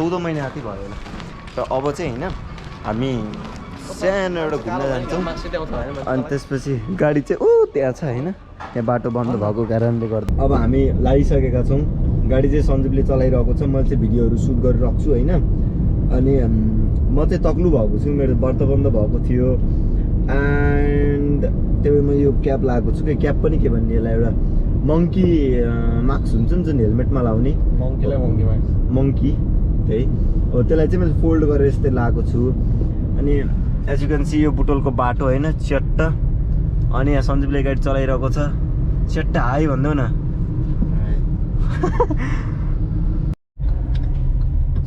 14 महिना जति भयो होला। र अब चाहिँ हैन हामी सानो एउटा घुम्न जान्छौँ अनि त्यसपछि गाडी चाहिँ त्यहाँ छ हैन, त्यहाँ बाटो बन्द भएको कारणले गर्दा अब हामी लागिसकेका छौँ। गाडी चाहिँ सञ्जीवले चलाइरहेको छ, मैले चाहिँ भिडियोहरू सुट गरिरहेको छु हैन। अनि म चाहिँ तक्लु भएको छु, मेरो व्रत बन्द भएको थियो एन्ड त्यही म यो क्याप लगाएको छु कि क्याप पनि के भन्ने यसलाई एउटा मङ्की मास्क हुन्छ नि जुन हेलमेटमा लाउने मङ्की त्यही हो, त्यसलाई चाहिँ मैले फोल्ड गरेर यस्तै लगाएको छु। अनि एज यु क्यान सी यो बुटोलको बाटो होइन च्याट्ट, अनि यहाँ सञ्जीवले गाडी चलाइरहेको छ च्याट्ट। हाई भन्देऊ न।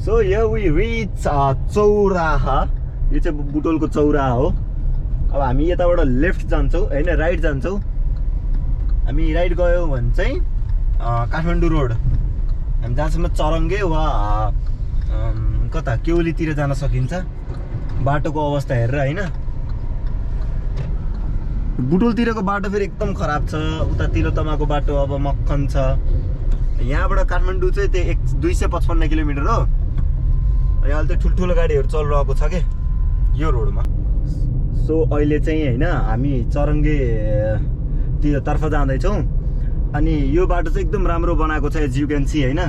सो यो वी रिच चौराहा, यो चाहिँ बुटोलको चौराहा हो। अब हामी यताबाट लेफ्ट जान्छौँ होइन, राइट जान्छौँ। हामी राइट गयौँ भने चाहिँ काठमाडौँ रोड, हामी जहाँसम्म चरङ्गे वा कता केउलीतिर जान सकिन्छ बाटोको अवस्था हेरेर होइन। बुटोलतिरको बाटो फेरि एकदम खराब छ, उता तिलोतमाको बाटो अब मक्खन छ। यहाँबाट काठमाडौँ चाहिँ त्यो 255 किलोमिटर हो। यहाँ अहिले त्यो ठुल्ठुलो गाडीहरू चलिरहेको छ कि यो रोडमा। सो अहिले चाहिँ होइन हामी चरङ्गे तर्फ जाँदैछौँ। अनि यो बाटो चाहिँ एकदम राम्रो बनाएको छ एज यु क्यान सी होइन।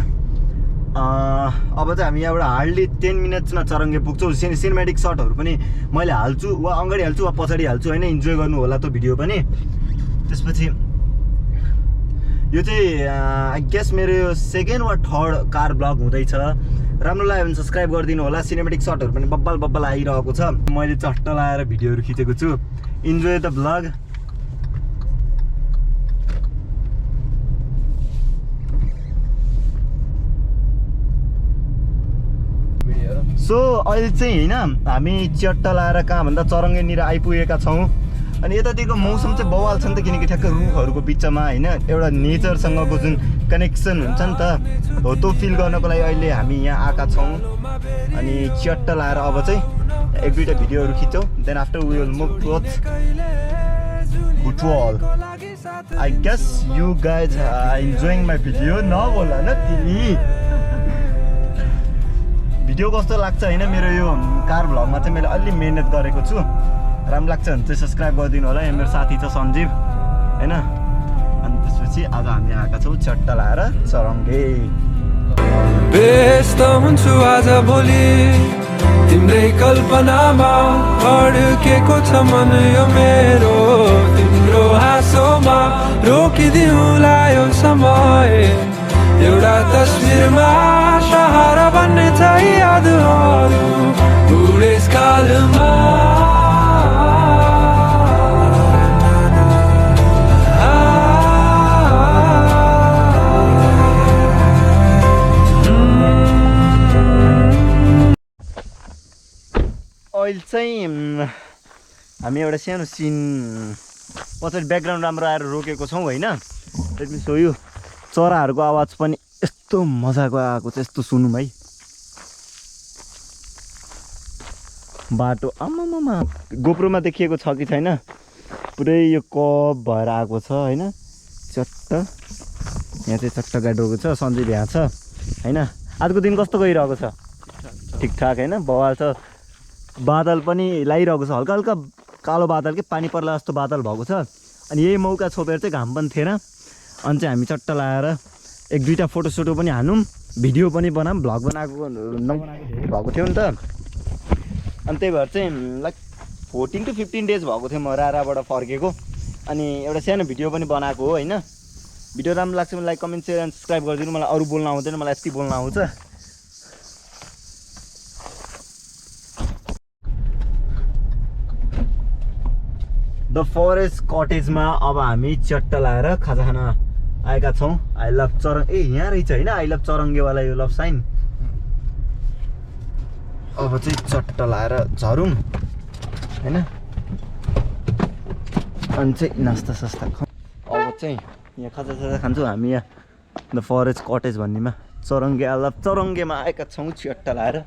अब चाहिँ हामी यहाँबाट हार्डली 10 मिनट्समा चरङ्गे पुग्छौँ। सिनेमेटिक सर्टहरू पनि मैले हाल्छु वा अगाडि हाल्छु वा पछाडि हाल्छु होइन, इन्जोय गर्नु होला त्यो भिडियो पनि। त्यसपछि यो चाहिँ आई गेस मेरो यो सेकेन्ड वा थर्ड कार ब्लग हुँदैछ। राम्रो लाग्यो भने सब्सक्राइब गरिदिनु होला। सिनेमेटिक सर्टहरू पनि बब्बल बब्बल आइरहेको छ। मैले चट्ट लाएर भिडियोहरू खिचेको छु। Enjoy the blog. सो अहिले चाहिँ होइन हामी च्याट्ट लाएर कहाँ भन्दा चरङ्गेनिर आइपुगेका छौँ। अनि यतातिरको मौसम चाहिँ बवाल छ नि त, किनकि ठ्याक्क रुखहरूको बिचमा होइन एउटा नेचरसँगको जुन कनेक्सन हुन्छ नि त हो, त्यो फिल गर्नको लागि अहिले हामी यहाँ आएका छौँ। अनि च्याट्ट लाएर अब चाहिँ 1-2टा भिडियोहरू खिच्छौँ। Then after we will move towards Butwal. I guess you guys enjoying my video. नबोला न तिमी। भिडियो कस्तो लाग्छ होइन मेरो यो कार भ्लगमा चाहिँ मैले अलि मेहनत गरेको छु। राम्रो लाग्छ भने चाहिँ सब्सक्राइब गरिदिनु होला। यहाँ मेरो साथी छ सञ्जीव होइन। अनि त्यसपछि आज हामी आएका छौँ च्याट्ट लाएर चरङ्गे। व्यस्त हुन्छु आज भोलि तिम्रै कल्पनामा, अड्केको छ मन यो मेरो तिम्रो हाँसोमा। रोकिदिउँला यो समय एउटा तस्बिरमा, सहारा बन्ने छ यादहरू बुढेसकालमा। अहिले चाहिँ हामी एउटा सानो सिन पछाडि ब्याकग्राउन्ड राम्रो आएर रोकेको छौँ होइन। त्यसपछि सो यो चराहरूको आवाज पनि यस्तो मजाको आएको छ, यस्तो सुनौँ है। बाटो आमामा गोप्रोमा देखिएको छ कि छैन, पुरै यो कप भएर आएको छ होइन। चट्ट यहाँ चाहिँ चट्ट गाडी रोकेको छ। सञ्जीव यहाँ छ होइन। आजको दिन कस्तो गइरहेको छ? ठिकठाक होइन, बवाल छ। बादल पनि लागिरहेको छ, हल्का हल्का कालो बादल के पानी पर्ला जस्तो बादल भएको छ। अनि यही मौका छोपेर चाहिँ घाम पनि थिएन। अनि चाहिँ हामी चट्ट लाएर 1-2टा फोटोसोटो पनि हानौँ, भिडियो पनि बनाऊँ। भ्लग बनाएको नबनाएको धेरै भएको थियो नि त। अनि त्यही भएर चाहिँ लाइक 14 to 15 डेज भएको थियो म राराबाट फर्केको। अनि एउटा सानो भिडियो पनि बनाएको हो होइन। भिडियो राम्रो लाग्छ भने like comment share and subscribe गरिदिनु। मलाई अरू बोल्न आउँदैन, मलाई यति बोल्न आउँछ। द फरेस्ट कटेजमा अब हामी च्याट्ट लाएर खाजा खान आएका छौँ। आई लभ चरङ यहाँ रहेछ होइन, आई लभ चरङ्गेवाला यो लभ साइन। अब चाहिँ चट्ट लाएर झरौँ होइन। अनि चाहिँ नास्ता सास्ता खाउँ। अब चाहिँ यहाँ खाजा साजा खान्छौँ हामी यहाँ द फरेस्ट कटेज भन्नेमा। चरङ्गे आई लभ चरङ्गेमा आएका छौँ च्याट्ट लाएर।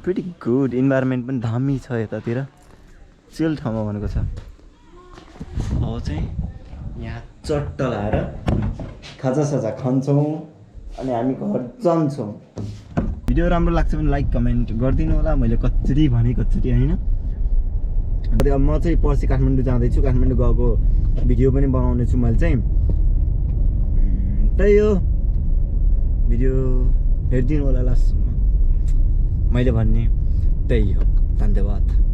प्रिटी गुड इन्भाइरोमेन्ट पनि दामी छ यतातिर, चिल ठाउँमा भनेको छ। अब चाहिँ यहाँ चट्ट लाएर खाजा साजा खान्छौँ अनि हामी घर जान्छौँ। भिडियो राम्रो लाग्छ भने लाइक कमेन्ट गरिदिनु होला। मैले कचरी भने कचरी होइन। म चाहिँ पर्सि काठमाडौँ जाँदैछु। काठमाडौँ गएको भिडियो पनि बनाउने छु मैले चाहिँ। त्यही हो, भिडियो हेरिदिनु होला लास्टमा। मैले भन्ने त्यही हो। धन्यवाद।